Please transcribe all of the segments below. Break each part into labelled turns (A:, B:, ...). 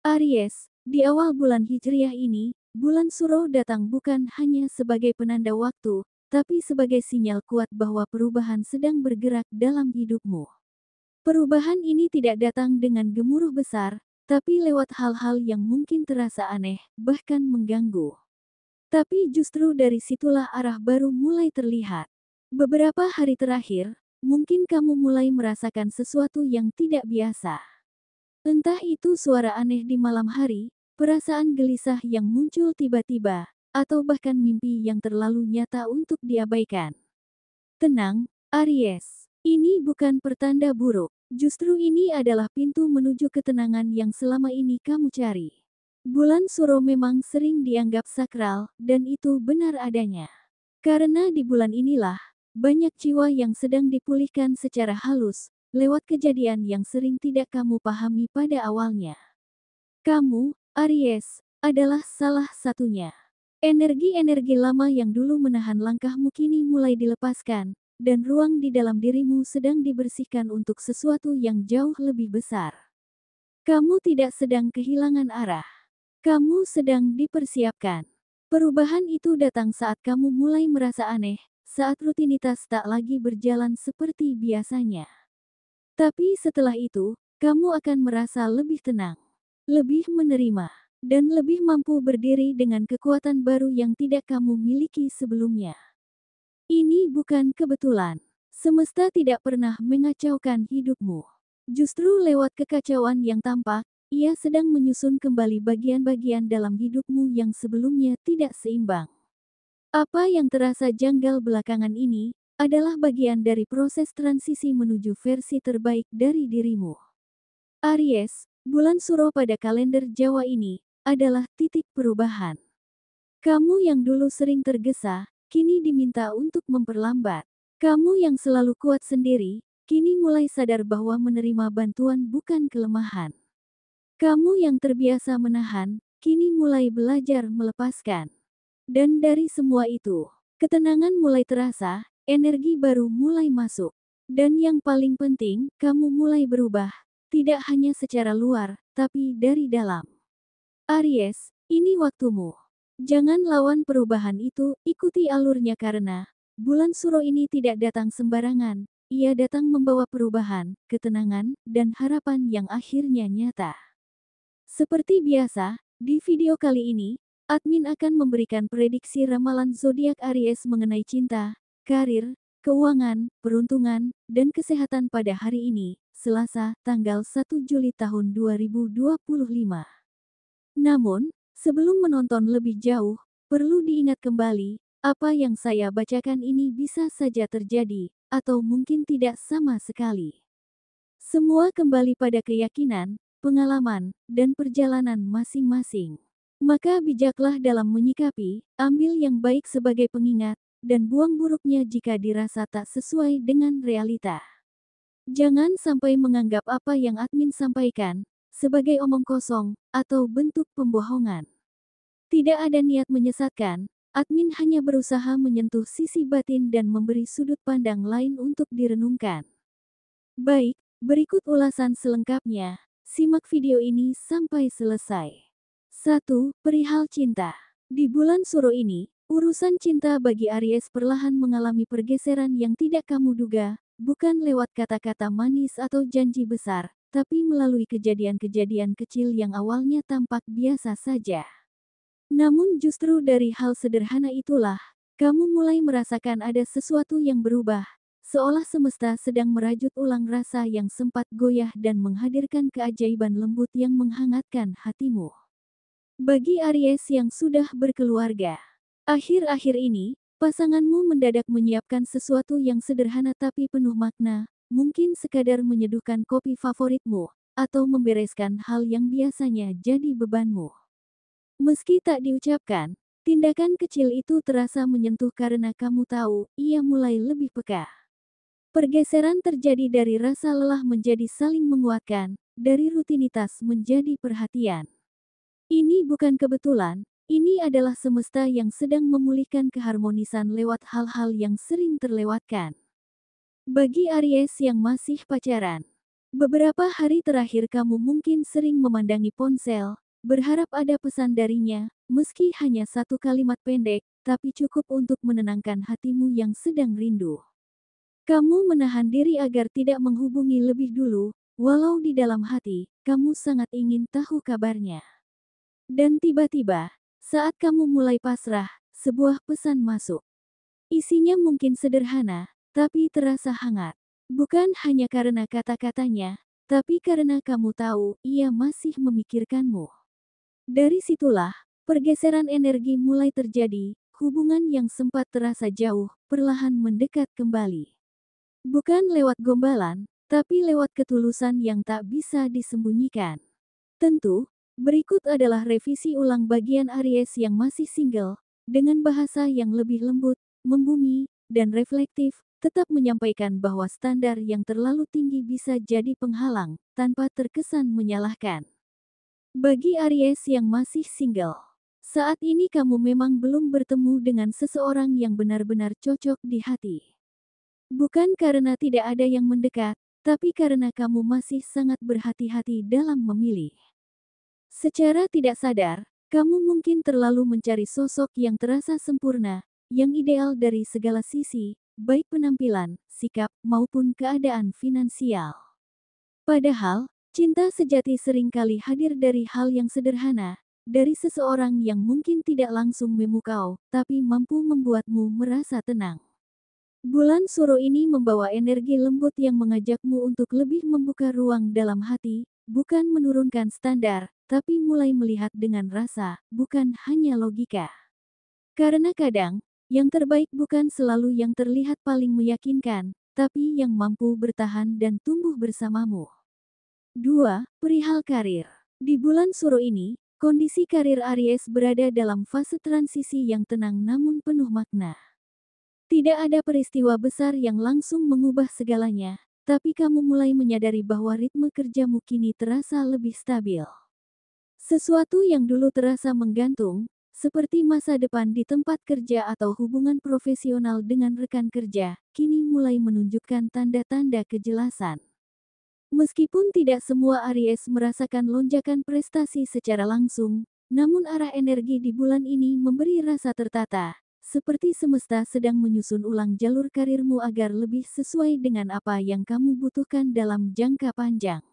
A: Aries, di awal bulan Hijriah ini, bulan Suro datang bukan hanya sebagai penanda waktu, tapi sebagai sinyal kuat bahwa perubahan sedang bergerak dalam hidupmu. Perubahan ini tidak datang dengan gemuruh besar, tapi lewat hal-hal yang mungkin terasa aneh, bahkan mengganggu. Tapi justru dari situlah arah baru mulai terlihat. Beberapa hari terakhir, mungkin kamu mulai merasakan sesuatu yang tidak biasa. Entah itu suara aneh di malam hari, perasaan gelisah yang muncul tiba-tiba, atau bahkan mimpi yang terlalu nyata untuk diabaikan. Tenang, Aries. Ini bukan pertanda buruk. Justru ini adalah pintu menuju ketenangan yang selama ini kamu cari. Bulan Suro memang sering dianggap sakral, dan itu benar adanya. Karena di bulan inilah, banyak jiwa yang sedang dipulihkan secara halus, lewat kejadian yang sering tidak kamu pahami pada awalnya. Kamu, Aries, adalah salah satunya. Energi-energi lama yang dulu menahan langkahmu kini mulai dilepaskan, dan ruang di dalam dirimu sedang dibersihkan untuk sesuatu yang jauh lebih besar. Kamu tidak sedang kehilangan arah. Kamu sedang dipersiapkan. Perubahan itu datang saat kamu mulai merasa aneh, saat rutinitas tak lagi berjalan seperti biasanya. Tapi setelah itu, kamu akan merasa lebih tenang, lebih menerima, dan lebih mampu berdiri dengan kekuatan baru yang tidak kamu miliki sebelumnya. Ini bukan kebetulan. Semesta tidak pernah mengacaukan hidupmu. Justru lewat kekacauan yang tampak, ia sedang menyusun kembali bagian-bagian dalam hidupmu yang sebelumnya tidak seimbang. Apa yang terasa janggal belakangan ini adalah bagian dari proses transisi menuju versi terbaik dari dirimu. Aries, bulan Suro pada kalender Jawa ini adalah titik perubahan. Kamu yang dulu sering tergesa, kini diminta untuk memperlambat. Kamu yang selalu kuat sendiri, kini mulai sadar bahwa menerima bantuan bukan kelemahan. Kamu yang terbiasa menahan, kini mulai belajar melepaskan. Dan dari semua itu, ketenangan mulai terasa, energi baru mulai masuk. Dan yang paling penting, kamu mulai berubah, tidak hanya secara luar, tapi dari dalam. Aries, ini waktumu. Jangan lawan perubahan itu, ikuti alurnya karena bulan Suro ini tidak datang sembarangan. Ia datang membawa perubahan, ketenangan, dan harapan yang akhirnya nyata. Seperti biasa, di video kali ini, admin akan memberikan prediksi ramalan zodiak Aries mengenai cinta, karir, keuangan, peruntungan, dan kesehatan pada hari ini, Selasa, tanggal 1 Juli tahun 2025. Namun, sebelum menonton lebih jauh, perlu diingat kembali, apa yang saya bacakan ini bisa saja terjadi, atau mungkin tidak sama sekali. Semua kembali pada keyakinan, pengalaman, dan perjalanan masing-masing. Maka bijaklah dalam menyikapi, ambil yang baik sebagai pengingat, dan buang buruknya jika dirasa tak sesuai dengan realita. Jangan sampai menganggap apa yang admin sampaikan sebagai omong kosong atau bentuk pembohongan. Tidak ada niat menyesatkan, admin hanya berusaha menyentuh sisi batin dan memberi sudut pandang lain untuk direnungkan. Baik, berikut ulasan selengkapnya. Simak video ini sampai selesai. 1. Perihal cinta. Di bulan Suro ini, urusan cinta bagi Aries perlahan mengalami pergeseran yang tidak kamu duga, bukan lewat kata-kata manis atau janji besar, tapi melalui kejadian-kejadian kecil yang awalnya tampak biasa saja. Namun justru dari hal sederhana itulah, kamu mulai merasakan ada sesuatu yang berubah, seolah semesta sedang merajut ulang rasa yang sempat goyah dan menghadirkan keajaiban lembut yang menghangatkan hatimu. Bagi Aries yang sudah berkeluarga, akhir-akhir ini, pasanganmu mendadak menyiapkan sesuatu yang sederhana tapi penuh makna, mungkin sekadar menyeduhkan kopi favoritmu, atau membereskan hal yang biasanya jadi bebanmu. Meski tak diucapkan, tindakan kecil itu terasa menyentuh karena kamu tahu, ia mulai lebih peka. Pergeseran terjadi dari rasa lelah menjadi saling menguatkan, dari rutinitas menjadi perhatian. Ini bukan kebetulan, ini adalah semesta yang sedang memulihkan keharmonisan lewat hal-hal yang sering terlewatkan. Bagi Aries yang masih pacaran, Beberapa hari terakhir kamu mungkin sering memandangi ponsel, berharap ada pesan darinya, meski hanya satu kalimat pendek, tapi cukup untuk menenangkan hatimu yang sedang rindu. Kamu menahan diri agar tidak menghubungi lebih dulu, walau di dalam hati, kamu sangat ingin tahu kabarnya. Dan tiba-tiba, saat kamu mulai pasrah, sebuah pesan masuk. Isinya mungkin sederhana, tapi terasa hangat. Bukan hanya karena kata-katanya, tapi karena kamu tahu ia masih memikirkanmu. Dari situlah, pergeseran energi mulai terjadi, hubungan yang sempat terasa jauh, perlahan mendekat kembali. Bukan lewat gombalan, tapi lewat ketulusan yang tak bisa disembunyikan. Tentu, berikut adalah revisi ulang bagian Aries yang masih single, dengan bahasa yang lebih lembut, membumi, dan reflektif, tetap menyampaikan bahwa standar yang terlalu tinggi bisa jadi penghalang, tanpa terkesan menyalahkan. Bagi Aries yang masih single, saat ini kamu memang belum bertemu dengan seseorang yang benar-benar cocok di hati. Bukan karena tidak ada yang mendekat, tapi karena kamu masih sangat berhati-hati dalam memilih. Secara tidak sadar, kamu mungkin terlalu mencari sosok yang terasa sempurna, yang ideal dari segala sisi, baik penampilan, sikap, maupun keadaan finansial. Padahal, cinta sejati seringkali hadir dari hal yang sederhana, dari seseorang yang mungkin tidak langsung memukau, tapi mampu membuatmu merasa tenang. Bulan Suro ini membawa energi lembut yang mengajakmu untuk lebih membuka ruang dalam hati, bukan menurunkan standar, tapi mulai melihat dengan rasa, bukan hanya logika. Karena kadang, yang terbaik bukan selalu yang terlihat paling meyakinkan, tapi yang mampu bertahan dan tumbuh bersamamu. 2. Perihal karir. Di bulan Suro ini, kondisi karir Aries berada dalam fase transisi yang tenang namun penuh makna. Tidak ada peristiwa besar yang langsung mengubah segalanya, tapi kamu mulai menyadari bahwa ritme kerjamu kini terasa lebih stabil. Sesuatu yang dulu terasa menggantung, seperti masa depan di tempat kerja atau hubungan profesional dengan rekan kerja, kini mulai menunjukkan tanda-tanda kejelasan. Meskipun tidak semua Aries merasakan lonjakan prestasi secara langsung, namun arah energi di bulan ini memberi rasa tertata. Seperti semesta sedang menyusun ulang jalur karirmu agar lebih sesuai dengan apa yang kamu butuhkan dalam jangka panjang.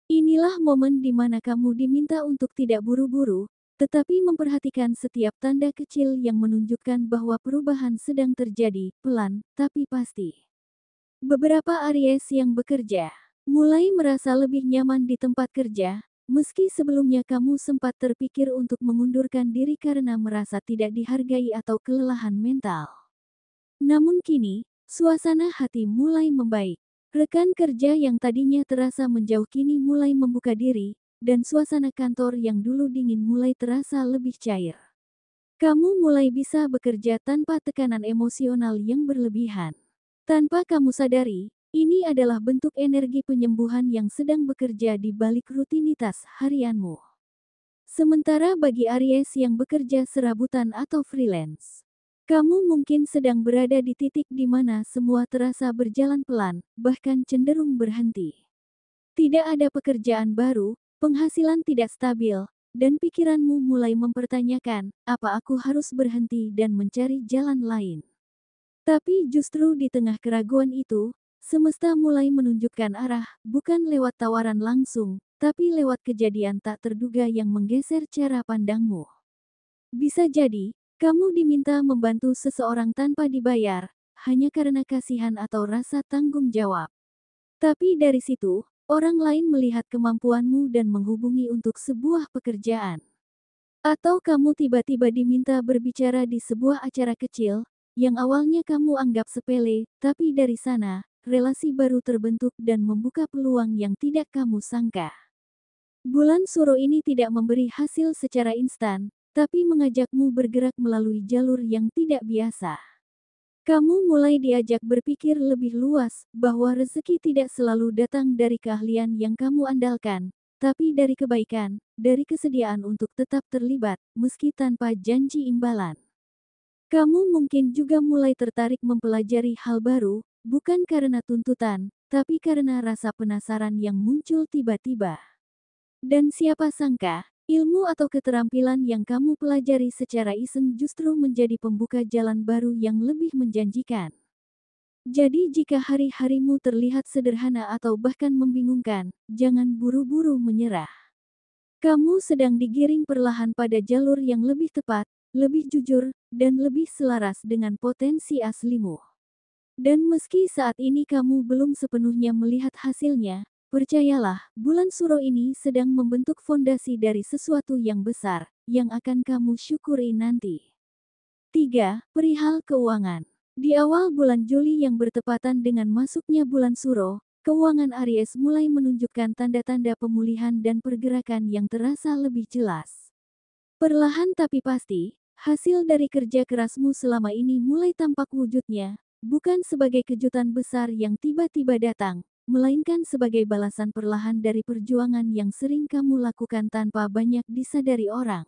A: Inilah momen di mana kamu diminta untuk tidak buru-buru, tetapi memperhatikan setiap tanda kecil yang menunjukkan bahwa perubahan sedang terjadi, pelan, tapi pasti. Beberapa Aries yang bekerja mulai merasa lebih nyaman di tempat kerja, meski sebelumnya kamu sempat terpikir untuk mengundurkan diri karena merasa tidak dihargai atau kelelahan mental. Namun kini, suasana hati mulai membaik. Rekan kerja yang tadinya terasa menjauh kini mulai membuka diri, dan suasana kantor yang dulu dingin mulai terasa lebih cair. Kamu mulai bisa bekerja tanpa tekanan emosional yang berlebihan. Tanpa kamu sadari, ini adalah bentuk energi penyembuhan yang sedang bekerja di balik rutinitas harianmu. Sementara bagi Aries yang bekerja serabutan atau freelance, kamu mungkin sedang berada di titik di mana semua terasa berjalan pelan, bahkan cenderung berhenti. Tidak ada pekerjaan baru, penghasilan tidak stabil, dan pikiranmu mulai mempertanyakan, apa aku harus berhenti dan mencari jalan lain. Tapi justru di tengah keraguan itu, semesta mulai menunjukkan arah, bukan lewat tawaran langsung, tapi lewat kejadian tak terduga yang menggeser cara pandangmu. Bisa jadi, kamu diminta membantu seseorang tanpa dibayar, hanya karena kasihan atau rasa tanggung jawab. Tapi dari situ, orang lain melihat kemampuanmu dan menghubungi untuk sebuah pekerjaan. Atau kamu tiba-tiba diminta berbicara di sebuah acara kecil, yang awalnya kamu anggap sepele, tapi dari sana, relasi baru terbentuk dan membuka peluang yang tidak kamu sangka. Bulan Suro ini tidak memberi hasil secara instan, tapi mengajakmu bergerak melalui jalur yang tidak biasa. Kamu mulai diajak berpikir lebih luas, bahwa rezeki tidak selalu datang dari keahlian yang kamu andalkan, tapi dari kebaikan, dari kesediaan untuk tetap terlibat, meski tanpa janji imbalan. Kamu mungkin juga mulai tertarik mempelajari hal baru, bukan karena tuntutan, tapi karena rasa penasaran yang muncul tiba-tiba. Dan siapa sangka, ilmu atau keterampilan yang kamu pelajari secara iseng justru menjadi pembuka jalan baru yang lebih menjanjikan. Jadi jika hari-harimu terlihat sederhana atau bahkan membingungkan, jangan buru-buru menyerah. Kamu sedang digiring perlahan pada jalur yang lebih tepat, lebih jujur, dan lebih selaras dengan potensi aslimu. Dan meski saat ini kamu belum sepenuhnya melihat hasilnya, percayalah, bulan Suro ini sedang membentuk fondasi dari sesuatu yang besar, yang akan kamu syukuri nanti. 3. Perihal keuangan. Di awal bulan Juli yang bertepatan dengan masuknya bulan Suro, keuangan Aries mulai menunjukkan tanda-tanda pemulihan dan pergerakan yang terasa lebih jelas. Perlahan tapi pasti, hasil dari kerja kerasmu selama ini mulai tampak wujudnya, bukan sebagai kejutan besar yang tiba-tiba datang, melainkan sebagai balasan perlahan dari perjuangan yang sering kamu lakukan tanpa banyak disadari orang.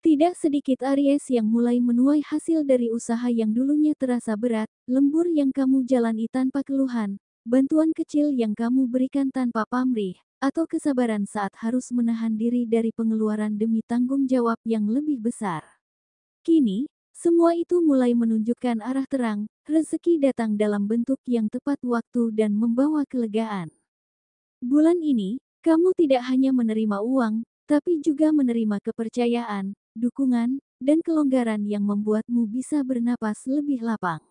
A: Tidak sedikit Aries yang mulai menuai hasil dari usaha yang dulunya terasa berat, lembur yang kamu jalani tanpa keluhan, bantuan kecil yang kamu berikan tanpa pamrih, atau kesabaran saat harus menahan diri dari pengeluaran demi tanggung jawab yang lebih besar. Kini, semua itu mulai menunjukkan arah terang, rezeki datang dalam bentuk yang tepat waktu dan membawa kelegaan. Bulan ini, kamu tidak hanya menerima uang, tapi juga menerima kepercayaan, dukungan, dan kelonggaran yang membuatmu bisa bernapas lebih lapang.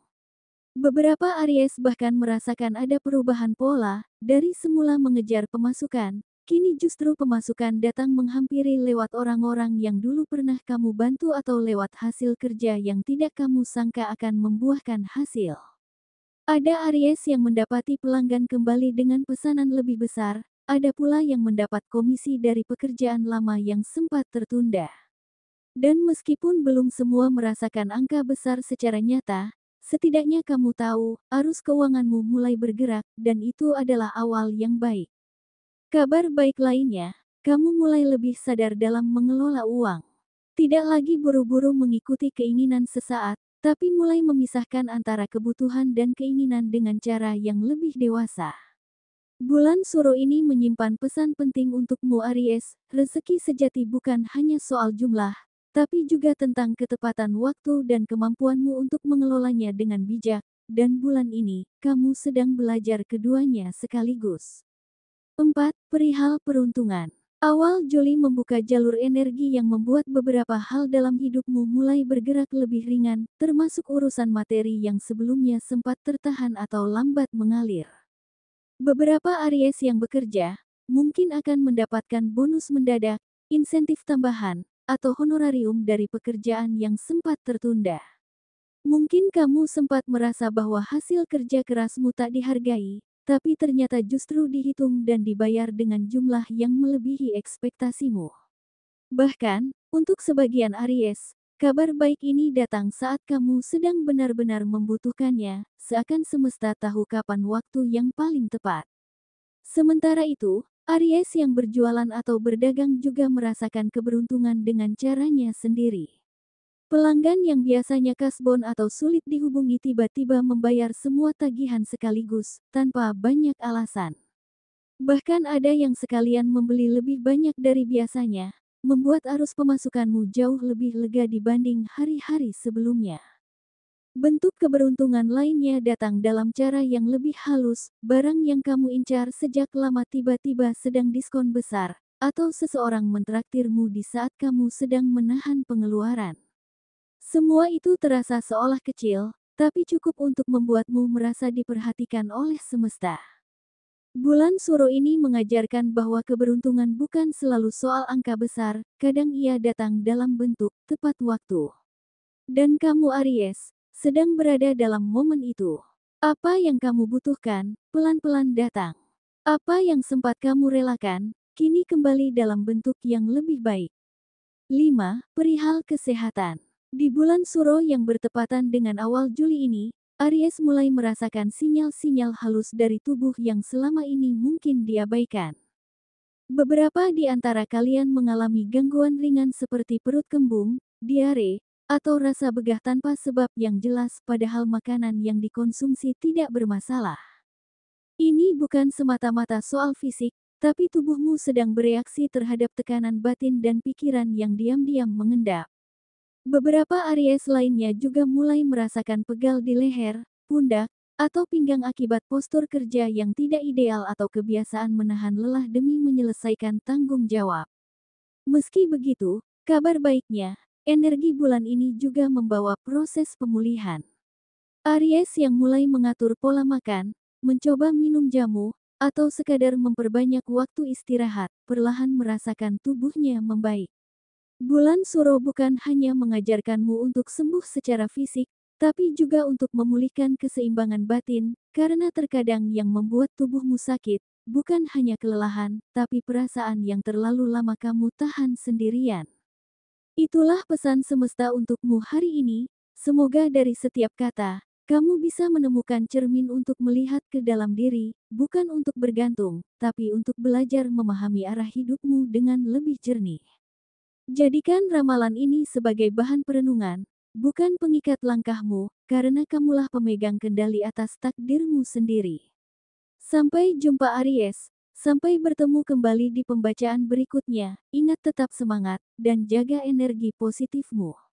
A: Beberapa Aries bahkan merasakan ada perubahan pola, dari semula mengejar pemasukan, kini justru pemasukan datang menghampiri lewat orang-orang yang dulu pernah kamu bantu atau lewat hasil kerja yang tidak kamu sangka akan membuahkan hasil. Ada Aries yang mendapati pelanggan kembali dengan pesanan lebih besar, ada pula yang mendapat komisi dari pekerjaan lama yang sempat tertunda. Dan meskipun belum semua merasakan angka besar secara nyata, setidaknya kamu tahu, arus keuanganmu mulai bergerak, dan itu adalah awal yang baik. Kabar baik lainnya, kamu mulai lebih sadar dalam mengelola uang. Tidak lagi buru-buru mengikuti keinginan sesaat, tapi mulai memisahkan antara kebutuhan dan keinginan dengan cara yang lebih dewasa. Bulan Suro ini menyimpan pesan penting untukmu Aries, rezeki sejati bukan hanya soal jumlah, tapi juga tentang ketepatan waktu dan kemampuanmu untuk mengelolanya dengan bijak, dan bulan ini, kamu sedang belajar keduanya sekaligus. 4. Perihal peruntungan. Awal Juli membuka jalur energi yang membuat beberapa hal dalam hidupmu mulai bergerak lebih ringan, termasuk urusan materi yang sebelumnya sempat tertahan atau lambat mengalir. Beberapa Aries yang bekerja, mungkin akan mendapatkan bonus mendadak, insentif tambahan, atau honorarium dari pekerjaan yang sempat tertunda. Mungkin kamu sempat merasa bahwa hasil kerja kerasmu tak dihargai, tapi ternyata justru dihitung dan dibayar dengan jumlah yang melebihi ekspektasimu. Bahkan, untuk sebagian Aries, kabar baik ini datang saat kamu sedang benar-benar membutuhkannya, seakan semesta tahu kapan waktu yang paling tepat. Sementara itu, Aries yang berjualan atau berdagang juga merasakan keberuntungan dengan caranya sendiri. Pelanggan yang biasanya kasbon atau sulit dihubungi tiba-tiba membayar semua tagihan sekaligus, tanpa banyak alasan. Bahkan ada yang sekalian membeli lebih banyak dari biasanya, membuat arus pemasukanmu jauh lebih lega dibanding hari-hari sebelumnya. Bentuk keberuntungan lainnya datang dalam cara yang lebih halus, barang yang kamu incar sejak lama tiba-tiba sedang diskon besar, atau seseorang mentraktirmu di saat kamu sedang menahan pengeluaran. Semua itu terasa seolah kecil, tapi cukup untuk membuatmu merasa diperhatikan oleh semesta. Bulan Suro ini mengajarkan bahwa keberuntungan bukan selalu soal angka besar, kadang ia datang dalam bentuk tepat waktu. Dan kamu Aries, sedang berada dalam momen itu. Apa yang kamu butuhkan, pelan-pelan datang. Apa yang sempat kamu relakan, kini kembali dalam bentuk yang lebih baik. 5. Perihal kesehatan. Di bulan Suro yang bertepatan dengan awal Juli ini, Aries mulai merasakan sinyal-sinyal halus dari tubuh yang selama ini mungkin diabaikan. Beberapa di antara kalian mengalami gangguan ringan seperti perut kembung, diare, atau rasa begah tanpa sebab yang jelas padahal makanan yang dikonsumsi tidak bermasalah. Ini bukan semata-mata soal fisik, tapi tubuhmu sedang bereaksi terhadap tekanan batin dan pikiran yang diam-diam mengendap. Beberapa Aries lainnya juga mulai merasakan pegal di leher, pundak, atau pinggang akibat postur kerja yang tidak ideal atau kebiasaan menahan lelah demi menyelesaikan tanggung jawab. Meski begitu, kabar baiknya, energi bulan ini juga membawa proses pemulihan. Aries yang mulai mengatur pola makan, mencoba minum jamu, atau sekadar memperbanyak waktu istirahat, perlahan merasakan tubuhnya membaik. Bulan Suro bukan hanya mengajarkanmu untuk sembuh secara fisik, tapi juga untuk memulihkan keseimbangan batin, karena terkadang yang membuat tubuhmu sakit, bukan hanya kelelahan, tapi perasaan yang terlalu lama kamu tahan sendirian. Itulah pesan semesta untukmu hari ini. Semoga dari setiap kata, kamu bisa menemukan cermin untuk melihat ke dalam diri, bukan untuk bergantung, tapi untuk belajar memahami arah hidupmu dengan lebih jernih. Jadikan ramalan ini sebagai bahan perenungan, bukan pengikat langkahmu, karena kamulah pemegang kendali atas takdirmu sendiri. Sampai jumpa Aries, sampai bertemu kembali di pembacaan berikutnya, ingat tetap semangat, dan jaga energi positifmu.